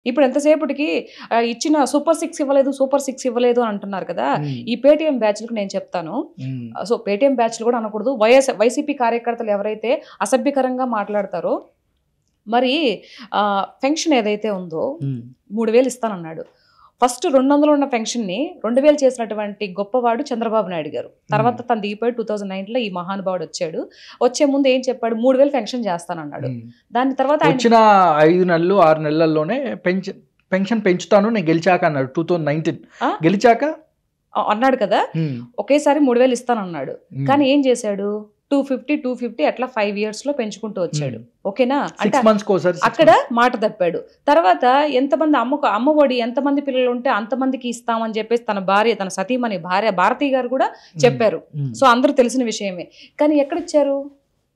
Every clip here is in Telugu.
ఇప్పుడు ఎంతసేపటికి ఇచ్చిన సూపర్ 6 ఇవ్వలేదు, సూపర్ 6 ఇవ్వలేదు అని అంటున్నారు కదా! ఈ పేటీఎం బ్యాచ్‌లకు నేను చెప్తాను. సో, పేటీఎం బ్యాచ్‌లు కూడా అనకూడదు. వైసీపీ కార్యకర్తలు ఎవరైతే అసభ్యకరంగా మాట్లాడతారో, మరి పెన్షన్ ఏదైతే ఉందో 3000 ఇస్తానన్నాడు. ఫస్ట్ 200 ఉన్న పెన్షన్‌ని 2000 చేసినటువంటి గొప్పవాడు చంద్రబాబు నాయుడు గారు. తర్వాత తను దిగిపోయి 2009లో ఈ మహానుభావుడు వచ్చాడు. వచ్చే ముందు ఏం చెప్పాడు? 3000 పెన్షన్ చేస్తానన్నాడు. దాని తర్వాత వచ్చిన 5 నెలలు 6 నెలల్లోనే పెన్షన్ పెంచుతాను నేను గెలిచాక అన్నాడు. 2019 గెలిచాక అన్నాడు కదా, ఒకేసారి 3000 ఇస్తానన్నాడు. కానీ ఏం చేశాడు? 250 అట్లా 5 years లో పెంచుకుంటూ వచ్చాడు. ఓకేనా? అంటే అక్కడ మాట తప్పాడు. తర్వాత ఎంతమంది అమ్మఒడి ఎంతమంది పిల్లలు ఉంటే అంతమందికి ఇస్తామని చెప్పేసి తన సతీమణి భార్య భారతి గారు కూడా చెప్పారు. సో అందరూ తెలిసిన విషయమే. కానీ ఎక్కడిచ్చారు?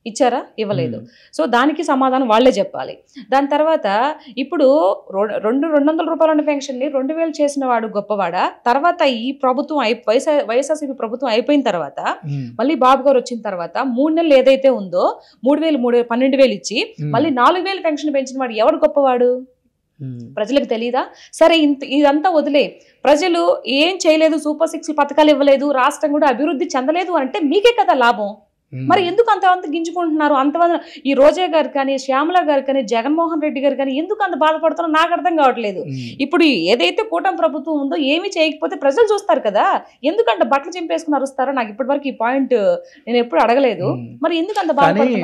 ఇచ్చారా? ఇవ్వలేదు. సో దానికి సమాధానం వాళ్లే చెప్పాలి. దాని తర్వాత ఇప్పుడు 200 రూపాయల పెన్షన్ని 2000 చేసిన వాడు గొప్పవాడా? తర్వాత ఈ ప్రభుత్వం వైఎస్ఆర్సీపీ ప్రభుత్వం అయిపోయిన తర్వాత మళ్ళీ బాబు గారు వచ్చిన తర్వాత 3 నెలలు ఏదైతే ఉందో 3000 12,000 ఇచ్చి మళ్ళీ 4,000 పెన్షన్ పెంచిన వాడు ఎవడు గొప్పవాడు? ప్రజలకు తెలీదా? సరే, ఇదంతా వదిలే, ప్రజలు ఏం చేయలేదు, సూపర్ 6 పథకాలు ఇవ్వలేదు, రాష్ట్రం కూడా అభివృద్ధి చెందలేదు అంటే మీకే కదా లాభం. మరి ఎందుకు అంత గింజుకుంటున్నారు? అంతమంది ఈ రోజా గారు కానీ, శ్యామల గారు కానీ, జగన్మోహన్ రెడ్డి గారు కానీ ఎందుకు అంత బాధపడుతున్నారో నాకు అర్థం కావట్లేదు. ఇప్పుడు ఏదైతే కూటమి ప్రభుత్వం ఉందో ఏమీ చేయకపోతే ప్రజలు చూస్తారు కదా, ఎందుకంటే బట్టలు చింపేసుకుని అరుస్తారో నాకు ఇప్పటి వరకు ఈ పాయింట్ నేను ఎప్పుడు అడగలేదు. మరి ఎందుకు అంత బాధపడుతున్నారు?